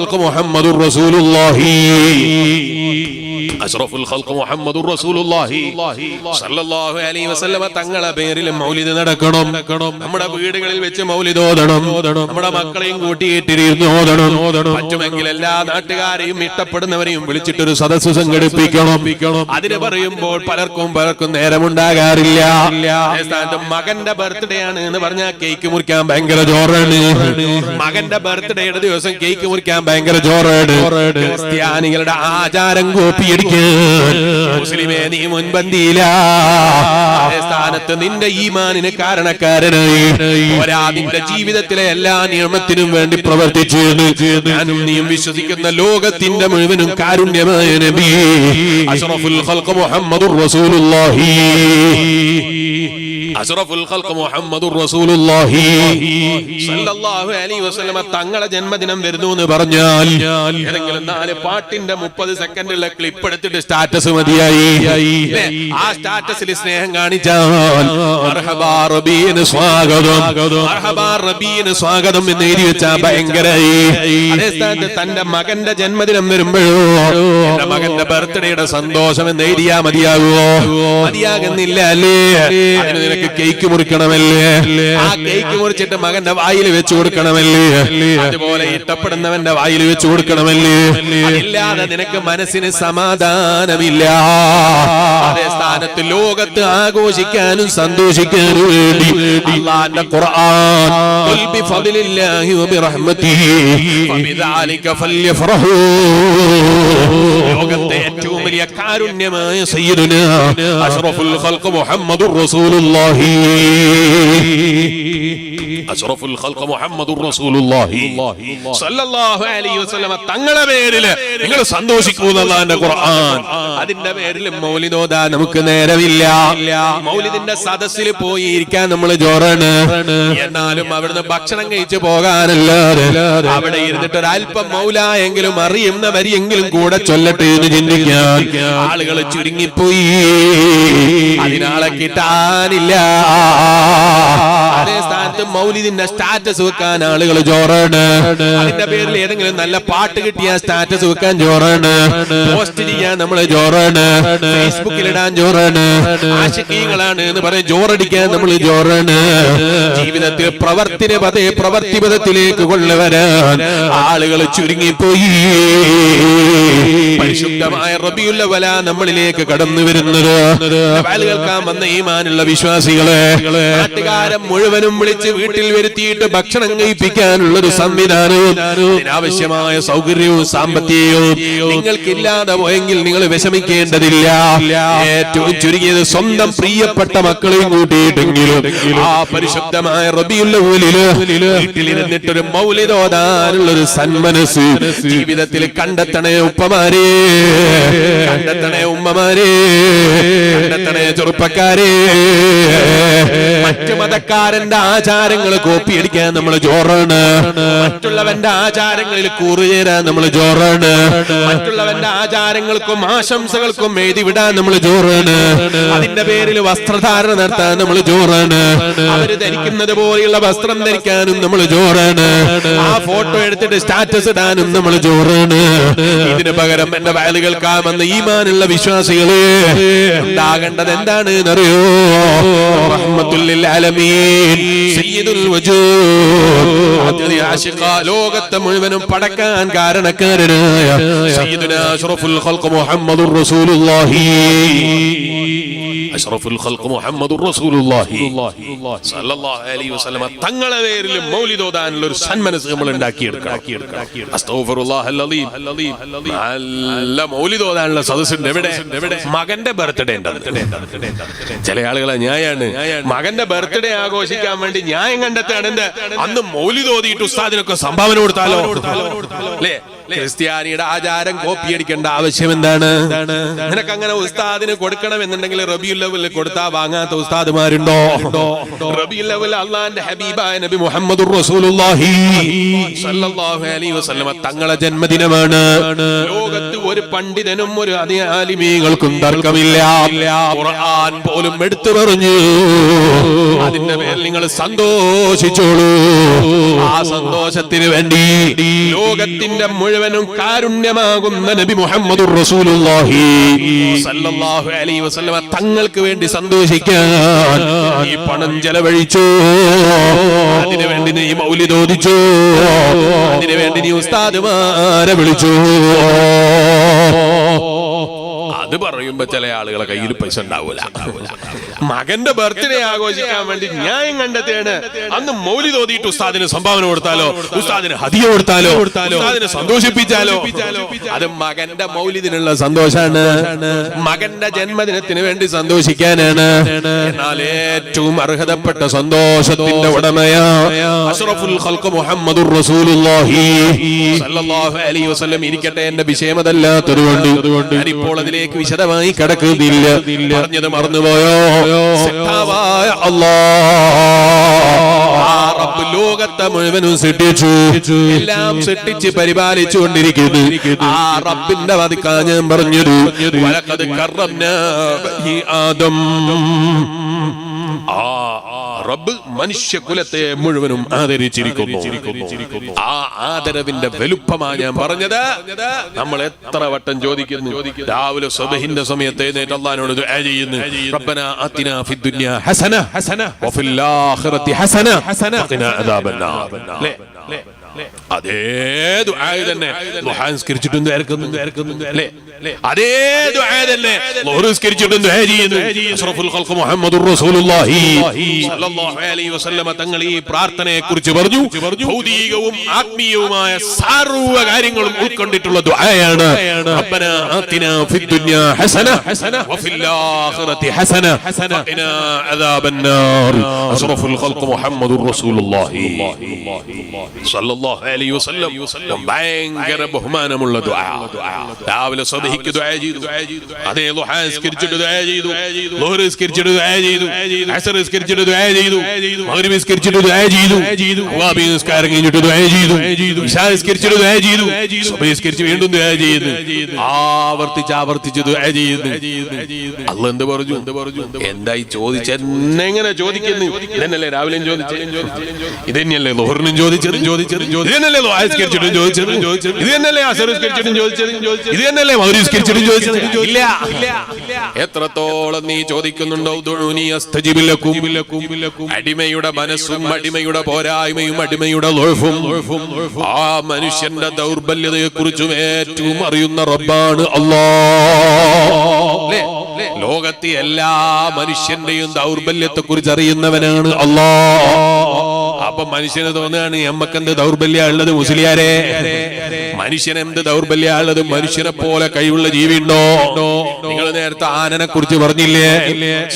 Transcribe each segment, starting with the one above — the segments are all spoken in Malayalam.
ഖൽഖ് മുഹമ്മദുർ റസൂലുള്ളാഹി അഷ്റഫുൽ ഖൽഖ് മുഹമ്മദുർ റസൂലുള്ളാഹി സല്ലല്ലാഹു അലൈഹി വസല്ലമ തങ്ങളെ പേരിൽ മൗലിദ് നടക്കണം. നമ്മുടെ വീടുകളിൽ വെച്ച് മൗലിദ് ഓതണം. നമ്മുടെ മക്കളെയും കൂട്ടിയിട്ടിരുന്ന് ഓതണം. പറ്റുമെങ്കിൽ എല്ലാ നാട്ടുകാരെയും ഇഷ്ടപ്പെടുന്നവരെയും വിളിച്ചിട്ടൊരു സദസ്സ് സംഘടിപ്പിക്കണം. അതിന് പറയുമ്പോൾ പലർക്കും നേരമുണ്ടാകാറില്ല. മകന്റെ ബർത്ത്ഡേ ആണ് എന്ന് പറഞ്ഞാൽ കേക്ക് മുറിക്കാൻ ഭയങ്കര ജോറാണ്. മകന്റെ ബർത്ത്ഡേയുടെ ദിവസം കേക്ക് മുറിക്കാൻ ഭയങ്കര ജോറാണ്. ക്രിസ്ത്യാനികളുടെ ആചാരം കോപ്പിയടിക്കാൻ മുസ്ലിമേ നീ മുൻപന്തിയില്ല. സ്ഥാനത്ത് നിന്റെ ഈമാനിന് കാരണക്കാരനായി നിന്റെ ജീവിതത്തിലെ എല്ലാ നിയമത്തിനും വേണ്ടി പ്രവർത്തിച്ചു ഞാനും നീയും വിശ്വസിക്കുന്ന ലോകത്തിന്റെ മുഴുവനും കാരുണ്യമായ നബി അഷ്റഫുൽ ഖൽഖ് മുഹമ്മദുർ റസൂലുള്ളാഹി അഷ്റഫുൽ ഖൽഖ് മുഹമ്മദുർ റസൂലുള്ളാഹി സല്ലല്ലാഹു അലൈഹി വസല്ലമ തങ്ങളെ ജന്മദിനം വരുന്നു എന്ന് പറഞ്ഞാൽ ഏതെങ്കിലും 4 പാട്ടിന്റെ 30 സെക്കൻഡുള്ള ക്ലിപ്പ് എടുത്തിട്ട് സ്റ്റാറ്റസ് മതിയായി. ആ സ്റ്റാറ്റസിൽ സ്നേഹം കാണിച്ചാൽ മർഹബാ റബീന് സ്വാഗതം, മർഹബാ റബീന് സ്വാഗതം എന്ന് എഴുതി വെച്ചാൽ ഭയങ്കരായി. അതേ സ്ഥാനത്ത് തന്റെ മകന്റെ ജന്മദിനം വരുമ്പോഴോ എന്റെ മകന്റെ ബർത്ത്ഡേയുടെ സന്തോഷം എന്ന് എഴുതിയാ മതിയാകുമോ? മതിയാകുന്നില്ല അല്ലേ? അതിന് നിനക്ക് കേക്ക് മുറിക്കണമല്ലേ? ആ കേക്ക് മുറിച്ചിട്ട് മകന്റെ വായിൽ വെച്ചു കൊടുക്കണമല്ലേ? അതുപോലെ ഇഷ്ടപ്പെടുന്നവന്റെ വായിൽ വെച്ചു കൊടുക്കണമല്ലേ? ഇല്ലാതെ നിനക്ക് മനസ്സിന് സമാധാനമില്ല. അതേ സ്ഥാനത്ത് ലോകത്ത് ആഘോഷിക്കാനും സന്തോഷിക്കാനും വേണ്ടി അല്ലാഹുവിന്റെ ഖുർആൻ ഖുൽ ബിഫദ്ലില്ലാഹി വബിറഹ്മതിഹി ഫബിദാലിക ഫല്യഫറഹൂ. ലോകത്തെ ഏറ്റവും വലിയ കാരുണ്യമായ സയ്യിദുനാ അഷ്റഫുൽ ഖൽഖ് മുഹമ്മദുർ റസൂലുള്ളാഹി അഷ്റഫുൽ ഖൽഖ് മുഹമ്മദുർ റസൂലുള്ളാഹി സല്ലല്ലാഹു അലൈഹി വസല്ലമ തങ്ങളെ പേരിൽ നിങ്ങൾ സന്തോഷിക്കൂ അല്ലാഹുവിന്റെ ഖുർആൻ. അതിന്റെ പേരിൽ മൗലിദ് ഓതാൻ നമുക്ക് നേരമില്ല. മൗലിദിന്റെ സദസ്സിൽ പോയി ഇരിക്കാൻ നമ്മൾ ജോറാണ്. എന്നാലും അവിടുന്ന് ഭക്ഷണം കഴിച്ചു പോകാനല്ലാതെ അവിടെ ഇരുന്നിട്ട് ഒരല്പം മൗലായെങ്കിലും അറിയുന്ന വരിയെങ്കിലും കൂടെ ചൊല്ലട്ടെ എന്ന് ചിന്തിക്കാൻ ആളുകൾ ചുരുങ്ങിപ്പോയി. അതിനാളെ കിട്ടാനില്ല. അതേ സ്ഥാനത്ത് മൗലിദിന്റെ സ്റ്റാറ്റസ് വെക്കാൻ ആളുകൾ ജോറാണ്. അതിന്റെ പേരിൽ ഏതെങ്കിലും നല്ല പാട്ട് കിട്ടിയ സ്റ്റാറ്റസ് വെക്കാൻ ജോറാണ്. പോസ്റ്റ് ചെയ്യാൻ നമ്മള് ജോറാണ്. ഫേസ്ബുക്കിൽ ഇടാൻ ജോറാണ്. ആശിഖീകളാണ് എന്ന് പറയും ജോറടിക്കാൻ നമ്മൾ ജോറാണ്. ജീവിതത്തിൽ പ്രവർത്തിപഥത്തിലേക്ക് കൊണ്ടുവരാൻ ആളുകൾ ചുരുങ്ങിപ്പോയി. പരിശുദ്ധമായ റബീഉൽ അവ്വൽ നമ്മളിലേക്ക് കടന്നു വരുന്നത് കേൾക്കാൻ വന്ന ഈമാനുള്ള വിശ്വാസികളെ നാട്ടുകാരെ മുഴുവനും വിളിച്ച് വീട്ടിൽ വരുത്തിയിട്ട് ഭക്ഷണം കഴിപ്പിക്കാനുള്ള ഒരു സംവിധാനവും ഇതിനാവശ്യമായ സൗകര്യവും സാമ്പത്തികവും നിങ്ങൾക്കില്ലാതെ പോയെങ്കിൽ നിങ്ങൾ വിഷമിക്കേണ്ടതില്ല. ഏറ്റവും ചുരുങ്ങിയത് സ്വന്തം പ്രിയപ്പെട്ട മക്കളെയും കൂട്ടിയിട്ടെങ്കിലും ആ പരിശുദ്ധമായ റബീഉൽ അവ്വലില് വീട്ടിലിരുന്നിട്ടൊരു മൗലിദ് ഓതാനുള്ള ഒരു സന്മനസ് ജീവിതത്തിൽ കണ്ടെത്തണേ ഉപ്പമാരെ, കണ്ടെത്തണേ ഉമ്മമാരെ, കണ്ടെത്തണേ ചെറുപ്പക്കാരെ. മറ്റു മതക്കാരന്റെ ആചാരങ്ങൾ കോപ്പിയടിക്കാൻ നമ്മൾ ജോറാണ്. മറ്റുള്ളവന്റെ ആചാരങ്ങളിൽ കൂറുചേരാൻ നമ്മൾ ജോറാണ്. മറ്റുള്ളവന്റെ ആചാരങ്ങൾക്കും ആശംസകൾക്കും എഴുതി വിടാൻ നമ്മൾ ജോറാണ്. അതിന്റെ പേരിൽ വസ്ത്രധാരണ നടത്താൻ നമ്മൾ ജോറാണ്. അവര് ധരിക്കുന്നത് പോലെയുള്ള വസ്ത്രം ധരിക്കാനും നമ്മൾ ജോറാണ്. ആ ഫോട്ടോ എടുത്തിട്ട് സ്റ്റാറ്റസ് ഇടാനും നമ്മൾ ജോറാണ്. ഇതിന് പകരം എന്റെ വയല് കേൾക്കാമെന്ന് ഈമാനുള്ള വിശ്വാസികളെ ഉണ്ടാകേണ്ടത് എന്താണ് എന്നറിയോ? റഹ്മത്തുൽ ലിൽ ആലമീൻ സയ്യിദുൽ വജൂദ് ലോകത്തെ മുഴുവനും പടക്കാൻ കാരണക്കാരനായ സയ്യിദുനാ അഷ്റഫുൽ ഖൽഖ് മുഹമ്മദുർ റസൂലുള്ളാഹി അഷ്റഫുൽ ഖൽഖ് മുഹമ്മദുർ റസൂലുള്ളാഹി സല്ലല്ലാഹു അലൈഹി വസല്ലമ തങ്ങളെ പേരിൽ മൗലിദ് ഓതാനുള്ള ഒരു സന്മനസ് നമ്മൾ ഉണ്ടാക്കിയെടുക്കണം. അസ്തഗ്ഫിറുല്ലാഹൽ അലീം. നല്ല മൗലിദ് ഓതാനുള്ള സദസ്സുണ്ട്. എവിടെ? മകന്റെ ബർത്ത്ഡേ ഉണ്ട്. ചില ആളുകളെ ന്യായാണ് മകന്റെ ബർത്ത്ഡേ ആഘോഷിക്കാൻ വേണ്ടി ന്യായം കണ്ടെത്താണ്. അന്ന് മൗലിദ് ഓതിയിട്ട് ഉസ്താദിനൊക്കെ സംഭാവന കൊടുത്താലോ അല്ലേ? ക്രിസ്ത്യാനിയുടെ ആചാരം കോപ്പിയടിക്കേണ്ട ആവശ്യം എന്താണ്? നിനക്ക് അങ്ങനെ ഉസ്താദിന് കൊടുക്കണം എന്നുണ്ടെങ്കിൽ റബീഉൽ അവ്വലിൽ കൊടുത്താ വാങ്ങാത്ത ഉസ്താദുമാരുണ്ടോ? റബീഉൽ അവ്വൽ അല്ലാഹുവിന്റെ ഹബീബായ നബി മുഹമ്മദുർ റസൂലുള്ളാഹി സല്ലല്ലാഹു അലൈഹി വസല്ലമ തങ്ങളെ ജന്മദിനമാണ്. ലോകത്ത് ഒരു പണ്ഡിതനും ഒരു ആലിമീങ്ങൾക്കും തർക്കമില്ല. ഖുർആൻ പോലും എടുത്തു പറഞ്ഞു. അതിന്റെ പേരിൽ നിങ്ങൾ സന്തോഷിച്ചോളൂ. ആ സന്തോഷത്തിന് വേണ്ടി ലോകത്തിന്റെ മുഴുവൻ മുഴുവനും കാരുണ്യമാകുന്ന നബി മുഹമ്മദുർ റസൂലുള്ളാഹി സല്ലല്ലാഹു അലൈഹി വസല്ലം തങ്ങൾക്ക് വേണ്ടി സന്തോഷിക്കാൻ ഈ പണം ചെലവഴിച്ചു, അതിനു വേണ്ടി നീ മൗലിദ് ഓദിച്ചു, അതിനു വേണ്ടി നീ ഉസ്താദുമാരെ വിളിച്ചു. അത് പറയുമ്പോ ചില ആളുകളെ കയ്യിൽ പൈസ ഉണ്ടാവൂല. മകന്റെ ബർത്ത്ഡേ ആഘോഷിക്കാൻ വേണ്ടി ന്യായം കണ്ടെത്തിയാണ്. അന്ന് മൗലിദ് ഓതിയിട്ട് ഉസ്താദിന് സംഭാവന കൊടുത്താലോ, ഉസ്താദിന് ഹദിയ കൊടുത്താലോ, ഉസ്താദിനെ സന്തോഷിപ്പിച്ചാലോ, അത് മകന്റെ മൗലിദിനുള്ള സന്തോഷാണ്, മകന്റെ ജന്മദിനത്തിന് വേണ്ടി സന്തോഷിക്കാനാണ്. എന്നാൽ ഏറ്റവും അർഹതപ്പെട്ട സന്തോഷത്തിന്റെ ഉടമയാ അഷ്റഫുൽ ഖൽഖ് മുഹമ്മദുർ റസൂലുള്ളാഹി സല്ലല്ലാഹു അലൈഹി വസല്ലം ഇരിക്കട്ടെ. എന്റെ വിഷയമതല്ലാത്തതുകൊണ്ട് ഞാനിപ്പോൾ അതിലേക്ക് വിശദമായി കടക്കുന്നില്ല. പറഞ്ഞത് മറന്നുപോയോ? റബ്ബ് ലോകത്തെ മുഴുവനും സൃഷ്ടിച്ചു, എല്ലാം സൃഷ്ടിച്ച് പരിപാലിച്ചു കൊണ്ടിരിക്കുന്നു. ആ റബ്ബിന്റെ വദിക്കാ ഞാൻ പറഞ്ഞത് വലഖദ് കറംനാ ബനി ആദം. ആ റബ്ബ് മനുഷ്യകുലത്തെ മുഴുവനും ആദരിച്ചിരിക്കുന്നു. ആ ആദരവിന്റെ വലുപ്പമാ ഞാൻ പറഞ്ഞത്. നമ്മൾ എത്ര വട്ടം ചോദിക്കുന്നു, രാവിലെ സുബ്ഹിന്റെ സമയത്ത് എഴുന്നേറ്റ് അല്ലാഹുവിനോട് ദുആ ചെയ്യുന്നു, റബ്ബനാ ആതിനാ ഫിദ് ദുനിയാ ഹസന വഫിൽ ആഖിറതി ഹസന വഖിനാ അദാബന്നാർ. അതേ ദുആ തന്നെ ദുആ നിസ്കരിച്ചിട്ടും അല്ലേ? അതേ ദുആ തന്നെ ളുഹർ നിസ്കരിച്ചിട്ടും ദുആ ചെയ്യുന്നു. അഷ്റഫുൽ ഖൽഖ് മുഹമ്മദുർ റസൂലുള്ളാഹി സ്വല്ലല്ലാഹു അലൈഹി വസല്ലം തങ്ങൾ ഈ പ്രാർത്ഥനയെ കുറിച്ച് പറഞ്ഞു. ഭൗതികവും ആത്മീയവുമായ സർവ്വ കാര്യങ്ങളും ഉൾക്കൊണ്ടിട്ടുള്ള ദുആയാണ്. റബ്ബനാ ആതിനാ ഫിദ് ദുനിയാ ഹസന വഫിൽ ആഖിറതി ഹസന വഖിനാ അദാബന്നാർ. അഷ്റഫുൽ ഖൽഖ് മുഹമ്മദുർ റസൂലുള്ളാഹി സ്വല്ലല്ലാഹു അലൈഹി വസല്ലം ഭയങ്കര ബഹുമാനമുള്ള ദുആ. രാവിലെ സുബ്ഹിക്ക് ദുആ ചെയ്തു, അതേ ളുഹ നിസ്കരിച്ചിട്ട് ദുആ ചെയ്തു, ളുഹർ നിസ്കരിച്ചിട്ട് ദുആ ചെയ്തു, അസ്ർ നിസ്കരിച്ചിട്ട് ദുആ ചെയ്തു, മഗ്രിബ് നിസ്കരിച്ചിട്ട് ദുആ ചെയ്തു, വഅബി നിസ്കാരം കഴിഞ്ഞിട്ട് ദുആ ചെയ്തു, ഇശാ നിസ്കരിച്ചിട്ട് ദുആ ചെയ്തു, സുബ്ഹി നിസ്കരിച്ച് വീണ്ടും ദുആ ചെയ്യുന്നു. ആവർത്തിച്ച് ദുആ ചെയ്യുന്നു. അല്ലാഹ് എന്ത് പറഞ്ഞു? എന്തായി ചോദിച്ചെങ്ങനെ ചോദിക്കുന്നു? ഇതന്നല്ലേ രാവിലെയും ചോദിച്ചത്, ഇതന്നെയല്ലേ ളുഹറിനും ചോദിച്ചത്, ഇതന്നല്ലേ ളുഹ നിസ്കരിച്ചിട്ടും ചോദിച്ചത്, ഇതന്നല്ലേ അസ്ർ നിസ്കരിച്ചിട്ടും ചോദിച്ചത്, ഇതന്നല്ലേ മഗ്രിബ് നിസ്കരിച്ചിട്ടും ചോദിച്ചത്? ഇല്ല. എത്രത്തോളം നീ ചോദിക്കുന്നുണ്ടോ? ദുഊനി അസ്തജിബ് ലക്കും. അടിമയുടെ മനസ്സും അടിമയുടെ പോരായ്മയും അടിമയുടെ ളുഹും ആ മനുഷ്യന്റെ ദൗർബല്യതയെ കുറിച്ചും ഏറ്റവും അറിയുന്ന റബ്ബാണ് അല്ലാഹ്. ലോകത്തെ എല്ലാ മനുഷ്യന്റെയും ദൗർബല്യത്തെ കുറിച്ച് അറിയുന്നവനാണ് അല്ലാഹ്. അപ്പൊ മനുഷ്യന് തോന്നുകയാണ് നമ്മക്കെന്ത് ദൗർബല്യ ഉള്ളത് മുസ്ലിയാരെ? മനുഷ്യന് എന്ത് ദൗർബല്യ ഉള്ളത്? മനുഷ്യനെ പോലെ കഴിവുള്ള ജീവി ഉണ്ടോ? നിങ്ങൾ നേരത്തെ ആനനെ കുറിച്ച് പറഞ്ഞില്ലേ,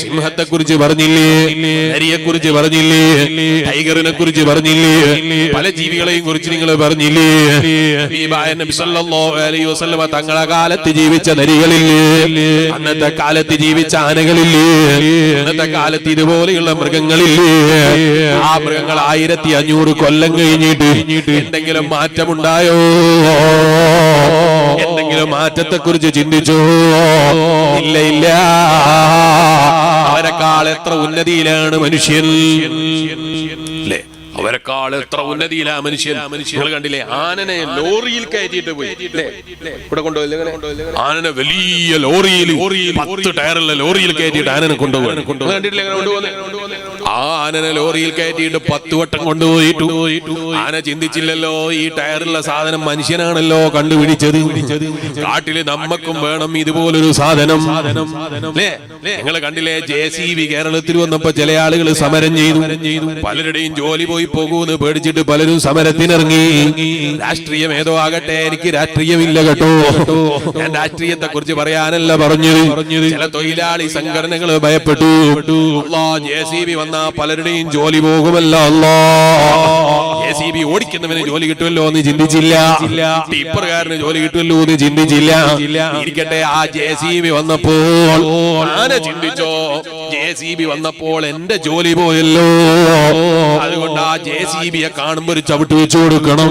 സിംഹത്തെ കുറിച്ച് പറഞ്ഞില്ലേ, നരിയെ കുറിച്ച് പറഞ്ഞില്ലേ, ടൈഗറിനെ കുറിച്ച് പറഞ്ഞില്ലേ, പല ജീവികളെയും കുറിച്ച് നിങ്ങൾ പറഞ്ഞില്ലേ? നബി സല്ലല്ലാഹു അലൈഹി വസല്ലം തങ്ങളെ കാലത്ത് ജീവിച്ച നരികളില്ലേ, അന്നത്തെ കാലത്ത് ജീവിച്ച ആനകളില്ലേ, അന്നത്തെ കാലത്ത് ഇതുപോലെയുള്ള മൃഗങ്ങളില്ലേ? ആ മൃഗങ്ങൾ 1500 കൊല്ലം കഴിഞ്ഞിട്ട് എന്തെങ്കിലും മാറ്റമുണ്ടായോ? എന്തെങ്കിലും മാറ്റത്തെ കുറിച്ച് ചിന്തിച്ചോ? ഇല്ല. അവരെക്കാൾ എത്ര ഉന്നതിയിലാണ് മനുഷ്യൻ, അല്ലേ? അവരെക്കാൾ എത്ര ഉന്നതിയിലാ മനുഷ്യൻ. നിങ്ങൾ കണ്ടില്ലേ, ആനനെ ലോറിയിൽ കയറ്റിയിട്ട് പോയി, അല്ലേ? ഇവിടെ കൊണ്ടുപോയില്ലേ? ആനനെ വലിയ ലോറിയിൽ 10 ടയറുള്ള ലോറിയിൽ കയറ്റിയിട്ട് ആനനെ കൊണ്ടുപോയി. കണ്ടിട്ടില്ലേ കൊണ്ടുപോകുന്നത്? ആ ആനനെ ലോറിയിൽ കയറ്റിയിട്ട് 10 വട്ടം കൊണ്ടുപോയിട്ടു. ആന ചിന്തിച്ചില്ലല്ലോ, ഈ ടയറുള്ള സാധനം മനുഷ്യനാണല്ലോ കണ്ടുപിടിച്ചത്. കാട്ടില് നമ്മക്കും വേണം ഇതുപോലൊരു സാധനം, അല്ലേ? നിങ്ങൾ കണ്ടില്ലേ, JCB കേരളത്തിൽ വന്നപ്പോ ചില ആളുകൾ സമരം ചെയ്തു. പലരുടെയും ജോലി പോയി പോകൂന്ന് പേടിച്ചിട്ട് പലരും സമരത്തിനിറങ്ങി. രാഷ്ട്രീയം ഏതോ ആകട്ടെ, എനിക്ക് രാഷ്ട്രീയമില്ല കേട്ടോ. ഞാൻ രാഷ്ട്രീയത്തെ കുറിച്ച് പറയാനല്ല പറഞ്ഞത്. ചില തൊഴിലാളി സംഘടനകൾ ഭയപ്പെട്ടു, JCB വന്ന പലരുടെയും ജോലി പോകുമല്ലോ, JCB ഓടിക്കുന്നവന് ജോലി കിട്ടുമല്ലോ എന്ന് ചിന്തിച്ചില്ല, ടിപ്പർകാരന് ജോലി കിട്ടുമല്ലോ എന്ന് ചിന്തിച്ചില്ല. ഇരിക്കട്ടെ, ആ JCB വന്നപ്പോൾ ആന ചിന്തിച്ചോ, JCB വന്നപ്പോൾ എന്റെ ജോലി പോയല്ലോ. അതുകൊണ്ട് ആ JCBയെ കാണുമ്പോ ഒരു ചവിട്ട് വെച്ചു കൊടുക്കണം.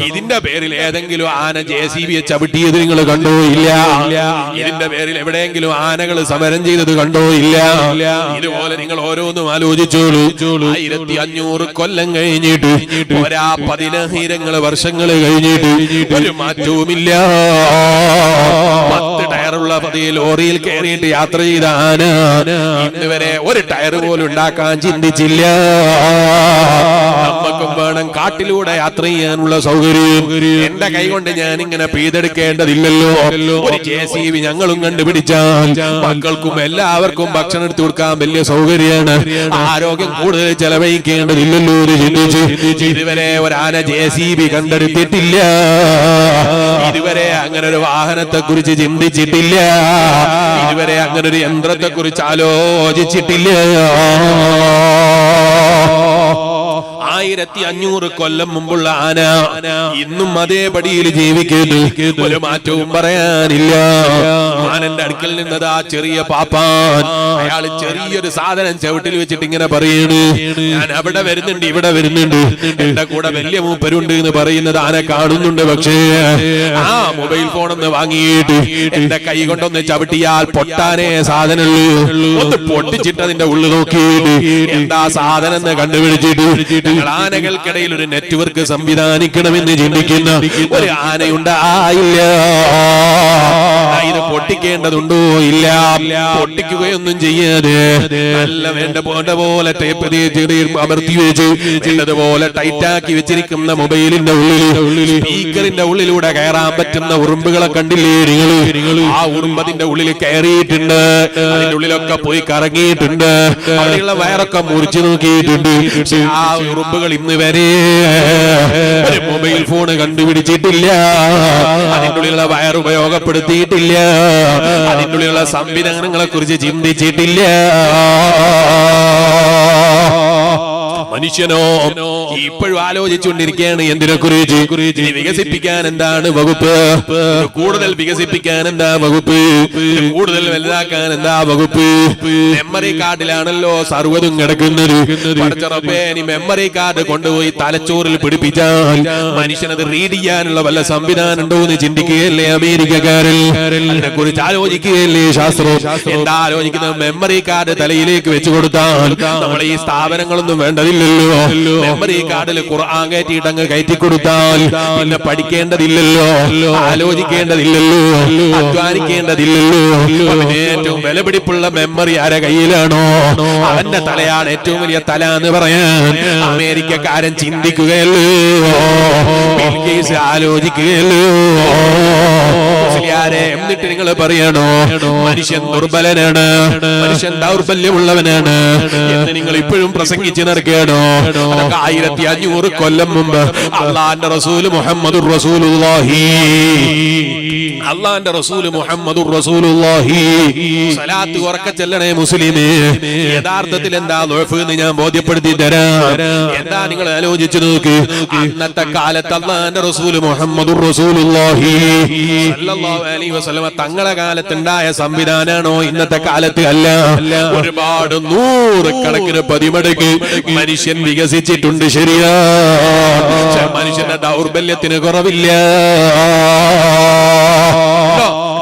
ഇതിന്റെ പേരിൽ ഏതെങ്കിലും ആന JCBയെ ചവിട്ടിയത് നിങ്ങൾ കണ്ടോ? ഇല്ല. ഇതിന്റെ പേരിൽ എവിടെയെങ്കിലും ആനകൾ സമരം ചെയ്തത് കണ്ടോ? ഇല്ല. ഇതുപോലെ നിങ്ങൾ ഓരോന്നും ആലോചിച്ചോളൂ. 1500 കൊല്ലം കഴിഞ്ഞിട്ട് ഒരാ 10,000 വർഷങ്ങൾ കഴിഞ്ഞിട്ട് ഒരു മാറ്റവുമില്ല. 10 ടയറുള്ള ലോറിയിൽ കയറിയിട്ട് യാത്ര ചെയ്ത ആന ഇന്നുവരെ ഒരു ടയർ പോലും ഉണ്ടാക്കാൻ ചിന്തിച്ചില്ല. നമുക്കും വേണം കാട്ടിലൂടെ യാത്ര ചെയ്യാനുള്ള സൗകര്യം. എന്റെ കൈ കൊണ്ട് ഞാൻ ഇങ്ങനെ പെയ്തെടുക്കേണ്ടതില്ലല്ലോ. ഒരു JCB ഞങ്ങളും കണ്ടുപിടിച്ചാൽ മക്കൾക്കും എല്ലാവർക്കും ഭക്ഷണം എടുത്തു കൊടുക്കാൻ വലിയ സൗകര്യമാണ്. ആരോഗ്യം കൂടുതൽ ചെലവഴിക്കേണ്ടതില്ലല്ലോ എന്ന് ചിന്തിച്ച് ഇതുവരെ ഒരു ആന JCB കണ്ടെടുത്തിട്ടില്ല. ഇതുവരെ അങ്ങനെ ഒരു വാഹനത്തെ കുറിച്ച് ചിന്തിച്ചിട്ടില്ല. ഇതുവരെ അങ്ങനെ ഒരു യന്ത്രത്തെ കുറിച്ച് ആലോചിച്ചിട്ടില്ല. 1500 കൊല്ലം മുമ്പുള്ള ആന ഇന്നും അതേപടിയിൽ ജീവിക്കുന്നു. ഒരു മാറ്റവും പറയാനില്ല. ആനന്റെ അടുക്കൽ നിന്നത് ആ ചെറിയ പാപ്പാൻ, അയാൾ ചെറിയൊരു സാധനം ചവിട്ടിൽ വെച്ചിട്ട് ഇങ്ങനെ പറയാണ്, ഞാൻ അവിടെ വരുന്നുണ്ട്, ഇവിടെ വരുന്നുണ്ട്, എന്റെ കൂടെ വലിയ മൂപ്പരുണ്ട് എന്ന് പറയുന്നത് ആന കാണുന്നുണ്ട്. പക്ഷേ ആ മൊബൈൽ ഫോൺ ഒന്ന് വാങ്ങിയിട്ട് എന്റെ കൈ കൊണ്ടൊന്ന് ചവിട്ടിയാൽ പൊട്ടാനേ സാധനമുള്ളൂ. ഒന്ന് പൊട്ടിച്ചിട്ട് അതിന്റെ ഉള്ളിൽ നോക്കിയിട്ട് എന്താ സാധനം എന്ന് കണ്ടുപിടിച്ചിട്ട് ആനകൾക്കിടയിൽ ഒരു നെറ്റ്വർക്ക് സംവിധാനിക്കണമെന്ന് ചിന്തിക്കുന്ന ഒരു ആനയുണ്ടായില്ല. ഇത് പൊട്ടിക്കേണ്ടതുണ്ടോ? ഇല്ല. പൊട്ടിക്കുകയൊന്നും ചെയ്യാതെ നല്ല വേണ്ട പോലെ ടേപ്പ് അമർത്തി വെച്ച് വേണ്ടതുപോലെ ടൈറ്റാക്കി വെച്ചിരിക്കുന്ന മൊബൈലിന്റെ ഉള്ളിൽ സ്പീക്കറിന്റെ ഉള്ളിലൂടെ കയറാൻ പറ്റുന്ന ഉറുമ്പുകളെ കണ്ടില്ലേ നിങ്ങൾ? ആ ഉറുമ്പതിന്റെ ഉള്ളിൽ കയറിയിട്ടുണ്ട്. അതിന്റെ ഉള്ളിലൊക്കെ പോയി കറങ്ങിയിട്ടുണ്ട്. അവിടെയുള്ള വയറൊക്കെ മുറിച്ചു നോക്കിയിട്ടുണ്ട്. ആ ഉറുമ്പുകൾ ഇന്ന് വരെ ഒരു മൊബൈൽ ഫോൺ കണ്ടുപിടിച്ചിട്ടില്ല. അതിൻ്റെ ഉള്ളിലുള്ള വയർ ഉപയോഗപ്പെടുത്തിയിട്ടില്ല. അതിൻ്റെ ഉള്ളിലുള്ള സംവിധാനങ്ങളെ കുറിച്ച് ചിന്തിച്ചിട്ടില്ല. മനുഷ്യനോ ഇപ്പോഴും ആലോചിച്ചുകൊണ്ടിരിക്കുകയാണ് എന്തിനെ കുറിച്ച്? വികസിപ്പിക്കാൻ എന്താണ് വകുപ്പ്? കൂടുതൽ വികസിപ്പിക്കാൻ എന്താ വകുപ്പ്? കൂടുതൽ വലുതാക്കാൻ എന്താ വകുപ്പ്? മെമ്മറി കാർഡിലാണല്ലോ സർവ്വതും കിടക്കുന്നത്. ഇനി മെമ്മറി കാർഡ് കൊണ്ടുപോയി തലച്ചോറിൽ പിടിപ്പിച്ചാൽ മനുഷ്യനത് റീഡ് ചെയ്യാനുള്ള വല്ല സംവിധാനം ഉണ്ടോ എന്ന് ചിന്തിക്കുകയല്ലേ അമേരിക്കക്കാരിൽ? അതിനെ കുറിച്ച് ആലോചിക്കുകയല്ലേ ശാസ്ത്രം? എന്താ ആലോചിക്കുന്നത്? മെമ്മറി കാർഡ് തലയിലേക്ക് വെച്ചു കൊടുത്താൽ നമ്മളെ ഈ സ്ഥാപനങ്ങളൊന്നും വേണ്ടതില്ല. മെമ്മറി കാർഡിൽ ഖുർആൻ കയറ്റിയിട്ട് അങ്ങ് കയറ്റി കൊടുത്താൽ പിന്നെ പഠിക്കേണ്ടതില്ലല്ലോ, ആലോചിക്കേണ്ടതില്ലല്ലോ, അധ്വാനിക്കേണ്ടതില്ലല്ലോ. ഏറ്റവും വിലപിടിപ്പുള്ള മെമ്മറി ആരെ കയ്യിലാണോ അവന്റെ തലയാണ് ഏറ്റവും വലിയ തല എന്ന് പറയാൻ അമേരിക്കക്കാരൻ ചിന്തിക്കുകയല്ലോ, ആലോചിക്കുകയല്ലോ. എന്നിട്ട് നിങ്ങൾ പറയണോ മനുഷ്യൻ ദുർബലനാണ്, മനുഷ്യൻ ദൗർബല്യമുള്ളവനാണ് എന്ന് നിങ്ങൾ ഇപ്പോഴും പ്രസംഗിച്ച് നടക്കുകയാണ്. 1500 കൊല്ലം മുമ്പ് അള്ളാന്റെ റസൂൽ മുഹമ്മദുർ റസൂലുള്ളാഹി, അള്ളാന്റെ റസൂൽ മുഹമ്മദുർ റസൂലുള്ളാഹി സ്വലാത്ത് ഉറക്കെ ചെല്ലണേ മുസ്ലിമേ. യഥാർത്ഥത്തിൽ എന്താ ദുഅഫ് എന്ന് ഞാൻ ബോധ്യപ്പെടുത്തി തരാം. എന്താ നിങ്ങൾ ആലോചിച്ചു നോക്ക്. അന്നത്തെ കാലത്ത് അള്ളാന്റെ റസൂൽ മുഹമ്മദുർ റസൂലുള്ളാഹി സല്ലല്ലാഹു അലൈഹി വസല്ലം തങ്ങളെ കാലത്തുണ്ടായ സംവിധാനാണോ ഇന്നത്തെ കാലത്ത്? അല്ല. ഒരുപാട് 100 കണക്കിന് പതിമടക്ക് മനുഷ്യൻ വികസിച്ചിട്ടുണ്ട്. ശരിയാ, മനുഷ്യന്റെ ദൗർബല്യത്തിന് കുറവില്ല.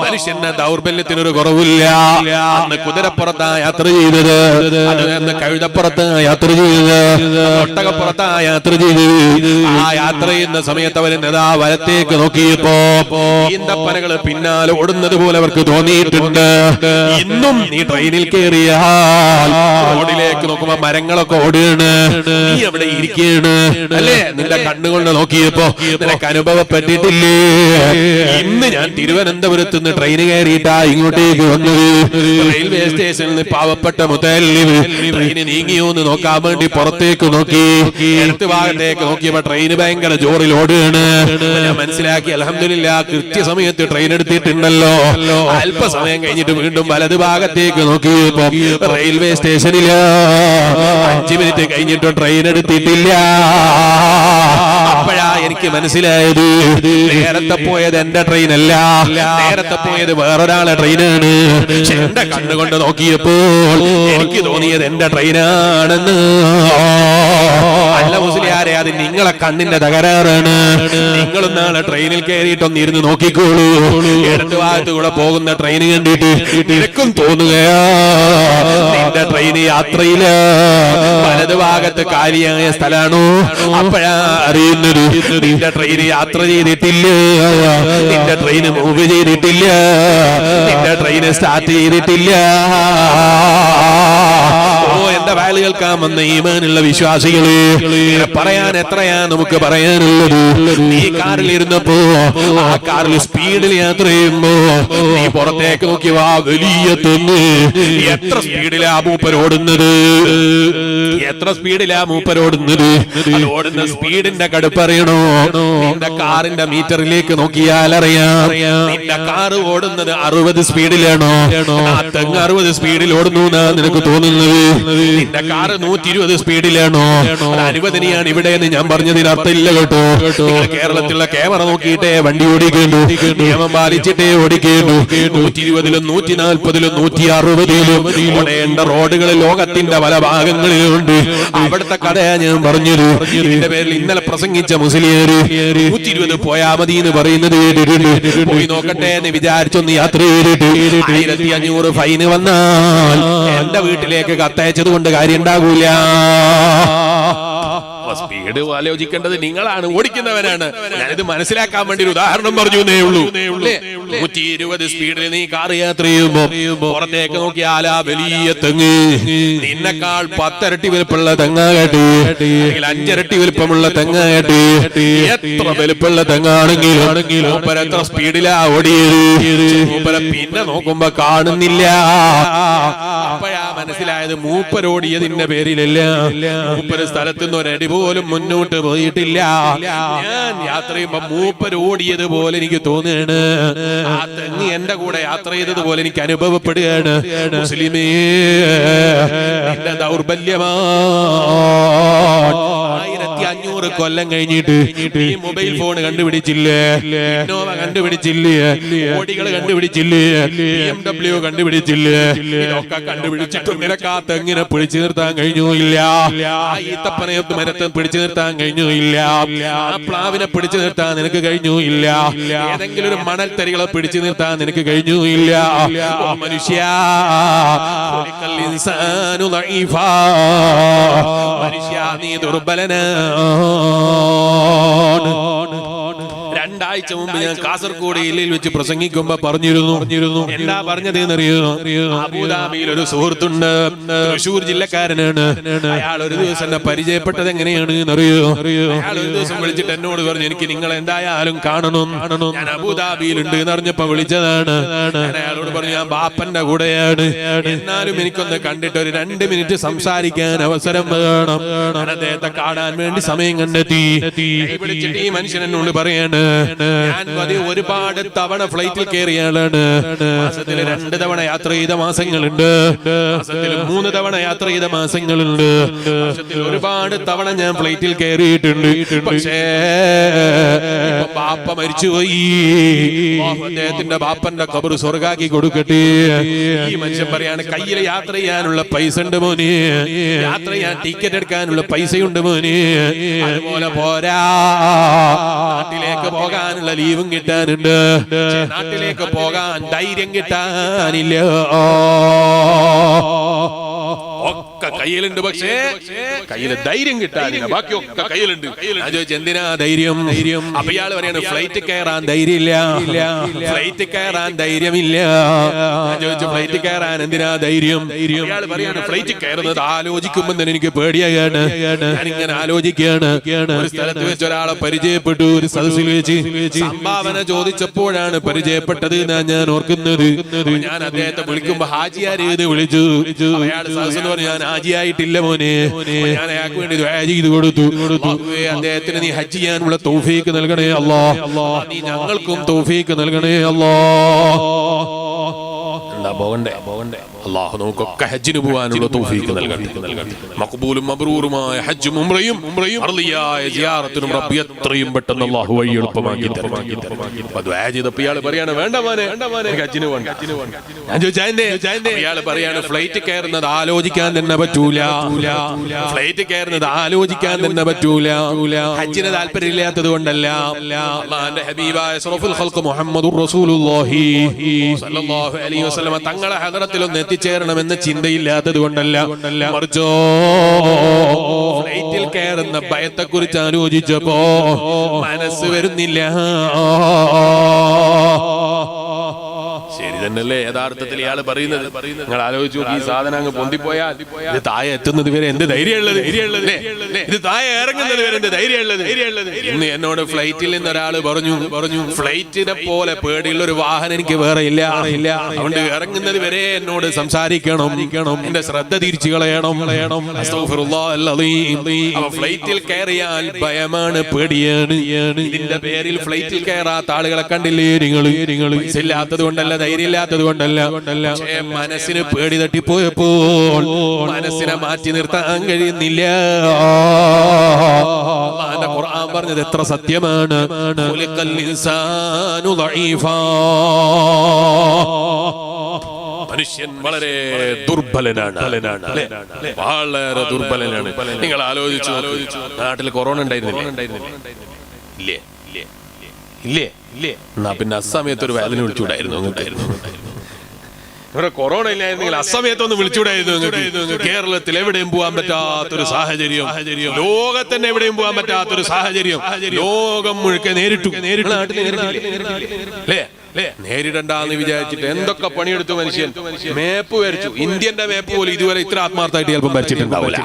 മനുഷ്യന്റെ ദൗർബല്യത്തിനൊരു കുറവില്ല. അന്ന് കുതിരപ്പുറത്താ യാത്ര ചെയ്തത്, അന്ന് കഴുതപ്പുറത്ത് യാത്ര ചെയ്തത്, ഒട്ടകപ്പുറത്താ യാത്ര ചെയ്തത്. ആ യാത്ര ചെയ്യുന്ന സമയത്ത് അവൻ വലത്തേക്ക് നോക്കിയപ്പോ ഈന്തപ്പനകൾ പിന്നാലെ ഓടുന്നത് പോലെ അവർക്ക് തോന്നിയിട്ടുണ്ട്. ഇന്നും നീ ട്രെയിനിൽ കയറിയാൽ റോഡിലേക്ക് നോക്കുമ്പോ മരങ്ങളൊക്കെ ഓടുകയാണ്, നീ അവിടെ ഇരിക്കുകയാണ് അല്ലേ? നിന്റെ കണ്ണുകൊണ്ട് നോക്കിയപ്പോ നിനക്ക് അനുഭവപ്പെട്ടിട്ടില്ലേ? ഇന്ന് ഞാൻ തിരുവനന്തപുരത്ത് നിന്ന് ട്രെയിൻ കയറിയിട്ടാ ഇങ്ങോട്ടേക്ക് വന്നത്. റെയിൽവേ സ്റ്റേഷനിൽ നിന്ന് പാവപ്പെട്ട മുതലിവ് ട്രെയിന് നീങ്ങിയോ എന്ന് നോക്കാൻ വേണ്ടി പുറത്തേക്ക് നോക്കി. ഇടത്ത് ഭാഗത്തേക്ക് നോക്കിയപ്പോ ട്രെയിൻ ഭയങ്കര ജോറിൽ ഓടുകയാണ്. ഞാൻ മനസ്സിലാക്കി അൽഹംദുലില്ലാ കൃത്യസമയത്ത് ട്രെയിൻ എടുത്തിട്ടുണ്ടല്ലോ. അല്പസമയം കഴിഞ്ഞിട്ട് വീണ്ടും വലത് ഭാഗത്തേക്ക് നോക്കിയപ്പോ റെയിൽവേ സ്റ്റേഷനില് 5 മിനിറ്റ് കഴിഞ്ഞിട്ട് ട്രെയിൻ എടുത്തിട്ടില്ല. അപ്പോഴാ എനിക്ക് മനസ്സിലായത് നേരത്തെ പോയത് എന്റെ ട്രെയിനല്ല, നേരത്തെ പോയത് വേറൊരാളെ ട്രെയിനാണ്. പക്ഷെ എന്റെ കണ്ണുകൊണ്ട് നോക്കിയപ്പോൾ എനിക്ക് തോന്നിയത് എന്റെ ട്രെയിനാണെന്ന്. അല്ല മുസ്ലിയാരെ, അത് നിങ്ങളെ കണ്ണിന്റെ തകരാറാണ്. നിങ്ങളും നാളെ ട്രെയിനിൽ കയറിയിട്ടൊന്ന് ഇരുന്ന് നോക്കിക്കോളൂ. ഇടത് ഭാഗത്ത് കൂടെ പോകുന്ന ട്രെയിൻ കണ്ടിട്ട് നിനക്കും തോന്നുകയാ നിന്റെ ട്രെയിൻ യാത്രയില് വലത് ഭാഗത്ത് കാലിയായ സ്ഥലമാണോ? അപ്പോഴാ അറിയുന്നത് നിന്റെ ട്രെയിൻ യാത്ര ചെയ്തിട്ടില്ല, നിന്റെ ട്രെയിൻ മൂവ് ചെയ്തിട്ടില്ല, നിന്റെ ട്രെയിൻ സ്റ്റാർട്ട് ചെയ്തിട്ടില്ല. ഓ എന്റെ വാല് കേൾക്കാൻ വന്ന ഈമാനുള്ള വിശ്വാസികള്, പറയാൻ എത്രയാ നമുക്ക് പറയാനുള്ളത്. നീ കാറിൽ ഇരുന്നപ്പോ ആ കാറിൽ സ്പീഡിൽ യാത്ര ചെയ്യുമ്പോ നീ പുറത്തേക്ക് നോക്കി വാ, വലിയ തെങ്ങ്. എത്ര സ്പീഡിലാ മൂപ്പരോടുന്നത്, എത്ര സ്പീഡിലാ മൂപ്പരോടുന്നത്. അത് ഓടുന്ന സ്പീഡിന്റെ കടുപ്പറിയണോ? നിന്റെ കാറിന്റെ മീറ്ററിലേക്ക് നോക്കിയാൽ അറിയാം നിന്റെ കാറ് ഓടുന്നത് 60 സ്പീഡിലാണോ? ആ തെങ്ങ് 60 സ്പീഡിൽ ഓടുന്നു എന്നാ നിനക്ക് തോന്നുന്നത്. നിന്റെ കാറ് 120 സ്പീഡിലാണോ? അനുവദനീയാണ് ഇവിടെ എന്ന് ഞാൻ പറഞ്ഞതിന് അർത്ഥമില്ല കേട്ടോ. കേരളത്തിലുള്ള ക്യാമറ നോക്കിയിട്ടേ വണ്ടി ഓടിക്കേണ്ടു, നിയമം പാലിച്ചിട്ടേ ഓടിക്കേണ്ടു. 120-ലും 140-ലും 160-ലും ഓടേണ്ട റോഡുകൾ ലോകത്തിന്റെ പല ഭാഗങ്ങളിലുണ്ട്. അവിടുത്തെ കഥയാ ഞാൻ പറഞ്ഞത്. ഇതിന്റെ പേരിൽ ഇന്നലെ പ്രസംഗിച്ച മുസ്ലിയാര് 120 പോയാ മതി എന്ന് പറയുന്നത് കേട്ടിട്ടുണ്ട്. പോയി നോക്കട്ടെ എന്ന് വിചാരിച്ചൊന്ന് യാത്ര ചെയ്തിട്ട് 1500 ഫൈന് വന്നാൽ എന്റെ വീട്ടിലേക്ക് കത്തയച്ചത് കൊണ്ട് കാര്യം ഉണ്ടാകൂല. സ്പീഡ് ആലോചിക്കേണ്ടത് നിങ്ങളാണ്, ഓടിക്കുന്നവനാണ്. ഞാനിത് മനസ്സിലാക്കാൻ വേണ്ടി ഒരു ഉദാഹരണം പറഞ്ഞു എന്നേ ഉള്ളൂ. 120 സ്പീഡിൽ നീ കാർ യാത്ര ചെയ്യുമ്പോ പുറത്തേക്ക് നോക്കിയാൽ ആ വലിയ തെങ്ങ് നിന്നെക്കാൾ 10 ഇരട്ടി വലുപ്പമുള്ള തെങ്ങാകട്ടെ, അല്ലെങ്കിൽ 5 ഇരട്ടി വലുപ്പമുള്ള തെങ്ങാകട്ടെ, എത്ര വലുപ്പമുള്ള തെങ്ങാണെങ്കിലും മൂപ്പര് എത്ര സ്പീഡിലാ ഓടിയത്, മൂപ്പരെ പിന്നെ നോക്കുമ്പോ കാണുന്നില്ല. അപ്പോഴാ മനസ്സിലായത് മൂപ്പരോടിയതിന്റെ പേരിലല്ല, മൂപ്പര് സ്ഥലത്ത് നിന്ന് ഒരടി പോലും മുന്നോട്ട് പോയിട്ടില്ല. ഞാൻ യാത്ര ചെയ്യുമ്പോ മൂപ്പര് ഓടിയത് പോലെ എനിക്ക് തോന്നുകയാണ്, ആ തെങ്ങ് എന്റെ കൂടെ യാത്ര ചെയ്തത് പോലെ എനിക്ക് അനുഭവപ്പെടുകയാണ്. മുസ്ലിമേ, നിന്റെ ദൗർബല്യമാ. 1500 കൊല്ലം കഴിഞ്ഞിട്ട് ഈ മൊബൈൽ ഫോൺ കണ്ടുപിടിച്ചില്ലേ, ഇന്നോവ കണ്ടുപിടിച്ചില്ലേ, ഓടികൾ കണ്ടുപിടിച്ചില്ലേ, BMW കണ്ടുപിടിച്ചില്ലേ, ഇതൊക്കെ കണ്ടുപിടിച്ചിട്ടും നിനക്ക് ആ തെങ്ങിനെ പിടിച്ചു നിർത്താൻ കഴിഞ്ഞു ഇല്ല. ആ ഈത്തപ്പനയൊത്ത് മരത്തെ പിടിച്ചു നിർത്താൻ കഴിഞ്ഞു ഇല്ല. ആ പ്ലാവിനെ പിടിച്ചു നിർത്താൻ നിനക്ക് കഴിഞ്ഞു ഇല്ല. ഏതെങ്കിലും ഒരു മണൽത്തരികളെ പിടിച്ചു നിർത്താൻ നിനക്ക് കഴിഞ്ഞു ഇല്ല. ഓ മനുഷ്യ, മനുഷ്യ നീ ദുർബലനാണ്. 2 ആഴ്ച മുമ്പ് ഞാൻ കാസർഗോഡ് ജില്ലയിൽ വെച്ച് പ്രസംഗിക്കുമ്പോ പറഞ്ഞിരുന്നു. എന്താ പറഞ്ഞത് എന്നറിയുമോ? അബുദാബിയിൽ ഒരു സുഹൃത്തുണ്ട്, തൃശൂർ ജില്ലക്കാരനാണ്. അയാൾ ഒരു ദിവസം എന്നെ പരിചയപ്പെട്ടത് എങ്ങനെയാണ് എന്നറിയോ? അയാൾ ഒരു ദിവസം വിളിച്ചിട്ട് എന്നോട് പറഞ്ഞു, എനിക്ക് നിങ്ങൾ എന്തായാലും കാണണം. ഞാൻ അബുദാബിയിലുണ്ട് എന്ന് അറിഞ്ഞപ്പോ വിളിച്ചതാണ്. അയാളോട് പറഞ്ഞു, ഞാൻ ബാപ്പന്റെ കൂടെയാണ്, എന്നാലും എനിക്കൊന്ന് കണ്ടിട്ട് ഒരു 2 മിനിറ്റ് സംസാരിക്കാൻ അവസരം വേണം. അദ്ദേഹത്തെ കാണാൻ വേണ്ടി സമയം കണ്ടെത്തി. വിളിച്ചിട്ട് ഈ മനുഷ്യൻ എന്നോട് പറയാണ്, ഞാൻ ഒരുപാട് തവണ ഫ്ലൈറ്റിൽ കയറിയ ആളാണ്. മാസത്തിൽ 2 തവണ യാത്ര ചെയ്ത മാസങ്ങളുണ്ട്, മാസത്തിൽ 3 തവണ യാത്ര ചെയ്ത മാസങ്ങളുണ്ട്, മാസത്തിൽ ഒരുപാട് തവണ ഞാൻ ഫ്ലൈറ്റിൽ കയറിയിട്ടുണ്ട്. പക്ഷേ ബാപ്പ മരിച്ചുപോയി. അദ്ദേഹത്തിന്റെ ബാപ്പന്റെ ഖബർ സ്വർഗാക്കി കൊടുക്കട്ടെ. ഈ മനുഷ്യൻ പറയാണ്, കയ്യിൽ യാത്ര ചെയ്യാനുള്ള പൈസ ഉണ്ട് മോനെ, യാത്ര ചെയ്യാൻ ടിക്കറ്റ് എടുക്കാനുള്ള പൈസയുണ്ട് മോനെ, അതുപോലെ പോരാ നാട്ടിലേക്ക് പോകാനുള്ള ലീവും കിട്ടാനുണ്ട്, നാട്ടിലേക്ക് പോകാൻ ധൈര്യം കിട്ടാനില്ല. ഒക്കെ കയ്യിലുണ്ട്, പക്ഷേ കയ്യിൽ ധൈര്യം കിട്ടാനില്ല. ബാക്കിയൊക്കെ കയ്യിലുണ്ട്. ഞാൻ ചോദിച്ചു, എന്തിനാ ധൈര്യം? അപ്പൊ ഇയാൾ പറയാണ്, ഫ്ലൈറ്റ് കയറാൻ ധൈര്യമില്ല, ഫ്ലൈറ്റ് കയറാൻ ധൈര്യമില്ല. ഞാൻ ചോദിച്ചു, ഫ്ലൈറ്റ് കയറാൻ എന്തിനാ ധൈര്യം? ഇയാൾ പറയാണ്, ഫ്ലൈറ്റ് കയറുന്നത് ആലോചിക്കുമ്പോൾ തന്നെ എനിക്ക് പേടിയാണ്. ഞാനിങ്ങനെ ആലോചിക്കുകയാണ്. ഒരു സ്ഥലത്ത് വെച്ച് ഒരാളെ പരിചയപ്പെട്ടു, ഒരു സദസ്സിൽ വെച്ച് സംഭാവന ചോദിച്ചപ്പോഴാണ് പരിചയപ്പെട്ടത് എന്നാണ് ഞാൻ ഓർക്കുന്നത്. ഞാൻ അദ്ദേഹത്തെ വിളിക്കുമ്പോ ഹാജിയാരേത് വിളിച്ചു. അയാൾ സദസ്സിൽ പറഞ്ഞു, ഞാൻ ഹാജിയായിട്ടില്ല മോനെ. ഞാൻ അയാൾക്ക് വേണ്ടി ദുആ ചെയ്തു കൊടുത്തു. അദ്ദേഹത്തിന് നീ ഹജ്ജ് ചെയ്യാനുള്ള തൗഫീക്ക് നൽകണേ അല്ലാഹ്, നീ ഞങ്ങൾക്കും തൗഫീക്ക് നൽകണേ അല്ലാഹ്. എന്താ പോകണ്ടേ? അല്ലാഹു നമുക്കൊക്കെ ഹജ്ജിന് പോകാനുള്ള തൗഫീഖ് നൽകട്ടെ. മഖ്ബൂലും മബ്റൂറുമായ ഹജ്ജും ഉംറയും അർളിയായ സിയാറത്തിനും റബ്ബി എത്രയും പെട്ടെന്ന് അല്ലാഹു വഴി എളുപ്പമാക്കി തരട്ടെ. ദുആ ചെയ്തപ്പോൾ ഇയാൾ പറയാണ് വേണ്ട മോനെ ഹജ്ജിന് പോകണ്ട. ഞാൻ ചോദിച്ചാ ഇയാൾ പറയാണ് ഫ്ലൈറ്റ് കയറുന്നത് ആലോചിക്കാൻ തന്നെ പറ്റൂല. ഫ്ലൈറ്റ് കയറുന്നത് ആലോചിക്കാൻ തന്നെ പറ്റൂല. ഹജ്ജിന് താല്പര്യമില്ലാത്തത് കൊണ്ടല്ല. അല്ലാഹുവിന്റെ ഹബീബായ അഷ്റഫുൽ ഖൽഖ് മുഹമ്മദുർ റസൂലുള്ളാഹി സ്വല്ലല്ലാഹു അലൈഹി വസല്ലം തങ്ങളെ ഹദറത്തിലൊന്ന് എത്തിച്ചേരണമെന്ന ചിന്തയില്ലാത്തത് കൊണ്ടല്ല. മറിച്ചോ ഫ്ലൈറ്റിൽ കയറുന്ന ഭയത്തെക്കുറിച്ച് ആലോചിച്ചപ്പോ മനസ്സ് വരുന്നില്ല. ശരി തന്നെയല്ലേ യഥാർത്ഥത്തിൽ ഇയാൾ പറയുന്നത്? നിങ്ങൾ ആലോചിച്ചു നോക്കി, ഈ സാധനം അങ്ങ് പൊന്തിപ്പോയാൽ ഇത് താഴെ എത്തുന്നത് വരെ എന്ത് ധൈര്യമുള്ളത്? ഇത് താഴെ ഇറങ്ങുന്നത് വരെ എന്ത് ധൈര്യമുള്ളത്? ഇന്ന് എന്നോട് ഫ്ലൈറ്റിൽ നിന്ന് ഒരാൾ പറഞ്ഞു ഫ്ലൈറ്റിനെ പോലെ പേടിയുള്ള ഒരു വാഹനം എനിക്ക് വേറെ ഇല്ല. അതുകൊണ്ട് ഇറങ്ങുന്നത് വരെ എന്നോട് സംസാരിക്കണം, എന്റെ ശ്രദ്ധ തിരിച്ചു കളയണം. ഫ്ലൈറ്റിൽ കയറിയാൽ ഭയമാണ്, പേടിയാണ്. ഇതിന്റെ പേരിൽ ഫ്ലൈറ്റിൽ കയറാത്ത ആളുകളെ കണ്ടില്ലേ നിങ്ങൾ? ഇല്ലാത്തത് കൊണ്ടല്ല, ധൈര്യമില്ലാത്തത് കൊണ്ടല്ല. മനസ്സിന് പേടി തട്ടിപ്പോയപ്പോൾ മനസ്സിനെ മാറ്റി നിർത്താൻ കഴിയുന്നില്ല. അല്ലാഹുവിന്റെ ഖുർആൻ പറഞ്ഞത് എത്ര സത്യമാണ്. ഖുലിഖൽ ഇൻസാനു ദഈഫാ. മനുഷ്യൻ വളരെ ദുർബലനാണ്, വളരെ ദുർബലനാണ്. നിങ്ങൾ ആലോചിച്ചു, നാട്ടിൽ കൊറോണ ഉണ്ടായിരുന്നില്ലേ? ഇല്ലേ? എന്നാ പിന്നെ അസമയത്ത് ഒരു വേദന വിളിച്ചുകൂടായിരുന്നു നിങ്ങൾക്ക്? ഇവിടെ കൊറോണ ഇല്ലായിരുന്നെങ്കിൽ അസമയത്തൊന്ന് വിളിച്ചുകൂടായിരുന്നു നിങ്ങൾക്ക്? കേരളത്തിൽ എവിടെയും പോകാൻ പറ്റാത്തൊരു സാഹചര്യം, ലോകത്തന്നെ എവിടെയും പോകാൻ പറ്റാത്തൊരു സാഹചര്യം ലോകം മുഴുക്കെ നേരിട്ടു. നേരിടണ്ടെന്ന് വിചാരിച്ചിട്ട് എന്തൊക്കെ പണിയെടുത്തു മനുഷ്യൻ. മേപ്പ് വരച്ചു, ഇന്ത്യന്റെ മേപ്പ് പോലും ഇതുവരെ ഇത്ര ആത്മാർത്ഥമായിട്ട് ചിലപ്പം വരച്ചിട്ടുണ്ടാവില്ല.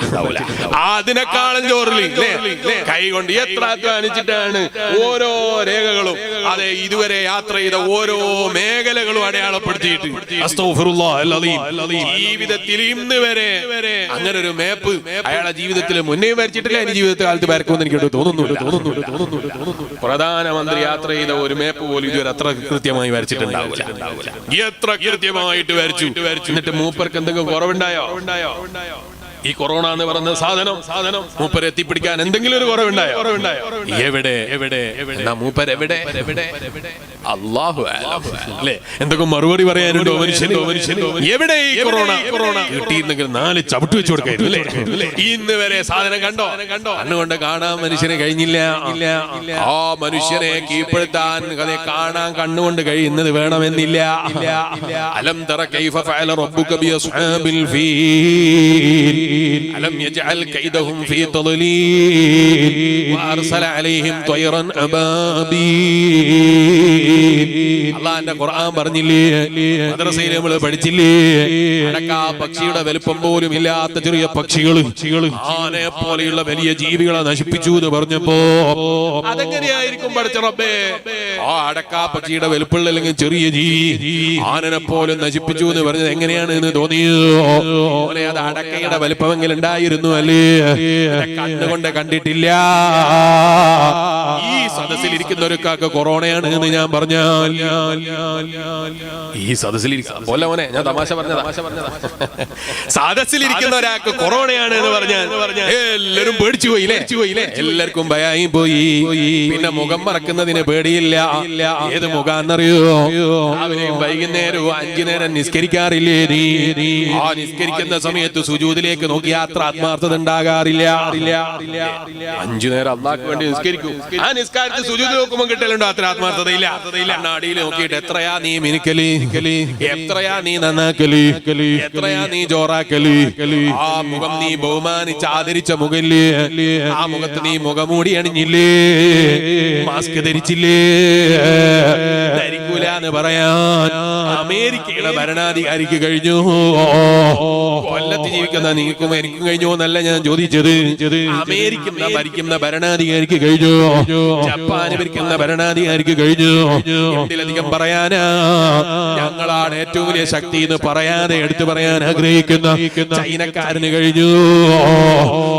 അതിനെക്കാളും ചോറിൽ കൈ കൊണ്ട് എത്ര അധ്വാനിച്ചിട്ടാണ് ഓരോ രേഖകളും, അതെ ഇതുവരെ യാത്ര ചെയ്ത ഓരോ മേഖലകളും അടയാളപ്പെടുത്തിയിട്ട് ജീവിതത്തിൽ ഇന്ന് വരെ അങ്ങനെ ഒരു മേപ്പ് അയാളെ ജീവിതത്തിൽ മുന്നേ വരച്ചിട്ടില്ല, ഇനി ജീവിതത്തിൽ കാലത്ത് വരക്കുമെന്ന് എനിക്ക് തോന്നുന്നു. പ്രധാനമന്ത്രി യാത്ര ചെയ്ത ഒരു മേപ്പ് പോലും ഇതുവരെ അത്ര കൃത്യമായി വരച്ചിട്ടുണ്ടാവില്ല. എത്ര കൃത്യമായിട്ട് വരച്ചു. എന്നിട്ട് മൂപ്പർക്ക് എന്തെങ്കിലും കുറവുണ്ടായോ? ഈ കൊറോണ എന്ന് പറയുന്ന സാധനം മൂപ്പരെ എത്തിപ്പിടിക്കാൻ എന്തെങ്കിലും ഒരു കുറവുണ്ടായോ? എവിടെ മൂപ്പരെവിടെ? അല്ലാഹു അല്ലേ? എന്തൊക്കെ മറുപടി പറയാനുണ്ടോ മനുഷ്യന്? എവിടെ ഈ കൊറോണ? കിട്ടിയിരുന്നെങ്കിൽ 4 ചവിട്ട് വെച്ച് കൊടുക്കായിരുന്നു. ഇന്ന് വരെ സാധനം കണ്ടോ? കണ്ണുകൊണ്ട് കാണാൻ മനുഷ്യന് കഴിഞ്ഞില്ല. ആ മനുഷ്യനെ കീഴ്പ്പെടുത്താൻ കാണാൻ കണ്ണുകൊണ്ട് കഴിയുന്നത് വേണമെന്നില്ല. അലം തറ കൈഫ ഫഅല റബ്ബുക ബി അസ്ഹാബിൽ ഫീൽ അലം യജ്അൽ കൈദഹും ഫീ തളലീൽ വഅർസല അലൈഹിം ത്വയ്റൻ അബാബീൽ. അല്ലാഹുവിന്റെ ഖുർആൻ പറഞ്ഞില്ലേ, മദ്രസയിൽ നമ്മൾ പഠിച്ചില്ലേ, അടക്കാ പക്ഷിയുടെ വലുപ്പം പോലും ഇല്ലാത്ത ചെറിയ പക്ഷികൾ ആനയെ പോലെയുള്ള വലിയ ജീവികളെ നശിപ്പിച്ചു എന്ന് പറഞ്ഞപ്പോ അതെങ്ങനെയായിരിക്കും പഠിച്ച റബ്ബേ? ആ അടക്കാ പക്ഷിയുടെ വലുപ്പമുള്ള അല്ലെങ്കിൽ ചെറിയ ജീവി ആനനെ പോലും നശിപ്പിച്ചു എന്ന് പറഞ്ഞത് എങ്ങനെയാണ് എന്ന് തോന്നിയോ? അത് അടക്കയുടെ വലുപ്പമെങ്കിലും ഉണ്ടായിരുന്നു അല്ലേ? കണ്ണുകൊണ്ട് കണ്ടിട്ടില്ല. ഈ സദസ്സിൽ ഇരിക്കുന്നവർക്കൊക്കെ കൊറോണയാണ് എന്ന് ഞാൻ പറഞ്ഞാൽ, ഈ സദസ്സിൽ പോലെ മോനെ ഞാൻ തമാശ പറഞ്ഞതാ. സദസ്സിലിരിക്കുന്ന ഒരാൾക്ക് കൊറോണയാണ് എന്ന് പറഞ്ഞാൽ എല്ലാവരും പേടിച്ചു പോയില്ലേ? എല്ലാവർക്കും ഭയമായി പോയി. പിന്നെ മുഖം മറക്കുന്നതിന് പേടിയില്ല. ഏത് മുഖാന്നറിയോ? രാവിലെയും വൈകുന്നേരവും 5 നേരം നിസ്കരിക്കാറില്ലേ നീ? ആ നിസ്കരിക്കുന്ന സമയത്ത് സുജൂദിലേക്ക് നോക്കി അത്ര ആത്മാർത്ഥത ഉണ്ടാകാറില്ല. 5 നേരം അല്ലാഹുവിന് വേണ്ടി നിസ്കരിക്കും. ആ നിസ്കാരത്തിൽ സുജൂദ് നോക്കുമ്പോൾ കിട്ടലുണ്ടോ അത്ര ആത്മാർത്ഥതയില്ല? കണ്ണാടിയിൽ നോക്കിയിട്ട് എത്രയാ നീ മിനുക്കല്, എത്രയാ നീ നന്നാക്കല്, എത്രയാ നീ ജോറാക്കല്. ആ മുഖം നീ ബഹുമാനിച്ച് ആദരിച്ച മുഖല്ലേ? ആ മുഖത്ത് നീ മുഖമൂടി അണിഞ്ഞില്ലേ? മാസ്ക് ധരിച്ചില്ലേ? ധരിക്കൂല എന്ന് പറയാൻ അമേരിക്കയുടെ ഭരണാധികാരിക്ക് കഴിഞ്ഞു. കൊല്ലത്ത് ജീവിക്കുന്ന നിങ്ങൾക്കും എനിക്കും കഴിഞ്ഞു എന്നല്ല ഞാൻ ചോദിച്ചത്. അമേരിക്ക ഭരിക്കുന്ന ഭരണാധികാരിക്ക് കഴിഞ്ഞു, ജപ്പാന് ഭരിക്കുന്ന ഭരണാധികാരിക്ക് കഴിഞ്ഞു. എന്തിലധികം പറയാനാ? ഞങ്ങളാണ് ഏറ്റവും വലിയ ശക്തി എന്ന് പറയാതെ എടുത്തു പറയാൻ ആഗ്രഹിക്കുന്ന ചൈനക്കാരന് കഴിഞ്ഞു.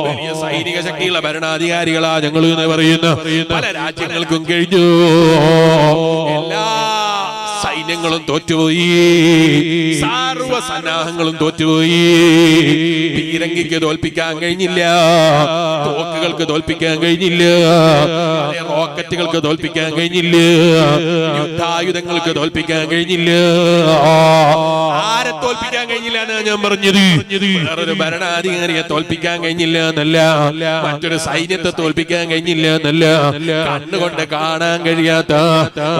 വലിയ സൈനിക ശക്തിയുള്ള ഭരണാധികാരികളാ ഞങ്ങൾ എന്ന് പറയുന്ന പല രാജ്യങ്ങൾക്കും കഴിഞ്ഞു. എല്ലാ സൈന്യങ്ങളും തോറ്റുപോയി, സർവ സന്നാഹങ്ങളും തോറ്റുപോയി. പീരങ്കിക്ക് തോൽപ്പിക്കാൻ കഴിഞ്ഞില്ല, തോക്കുകൾക്ക് തോൽപ്പിക്കാൻ കഴിഞ്ഞില്ല, റോക്കറ്റുകൾക്ക് തോൽപ്പിക്കാൻ കഴിഞ്ഞില്ല, യുദ്ധായുധങ്ങൾക്ക് തോൽപ്പിക്കാൻ കഴിഞ്ഞില്ല. ആരെ തോൽപ്പിക്കാൻ കഴിഞ്ഞില്ല എന്നാ ഞാൻ പറഞ്ഞത്? വേറൊരു ഭരണാധികാരിയെ തോൽപ്പിക്കാൻ കഴിഞ്ഞില്ല എന്നല്ല, മറ്റൊരു സൈന്യത്തെ തോൽപ്പിക്കാൻ കഴിഞ്ഞില്ല എന്നല്ല, കണ്ണുകൊണ്ട് കാണാൻ കഴിയാത്ത,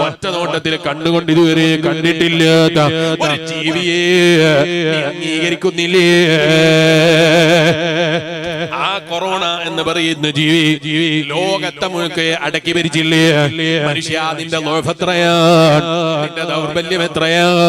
ഒറ്റ നോട്ടത്തിൽ കണ്ണുകൊണ്ട് ഇതുവരെ കണ്ടിട്ടില്ലാത്ത ഒരു ജീവിയെ അംഗീകരിക്കുന്നില്ലേ? ആ കൊറോണ എന്ന് പറയുന്ന ജീവി ലോകത്തെ മുഴുക്കെ അടക്കി ഭരിച്ചില്ലേ? മനുഷ്യ, നിന്റെ ലോഭത്രയാണ്, നിന്റെ ദൗർബല്യം എത്രയാണ്?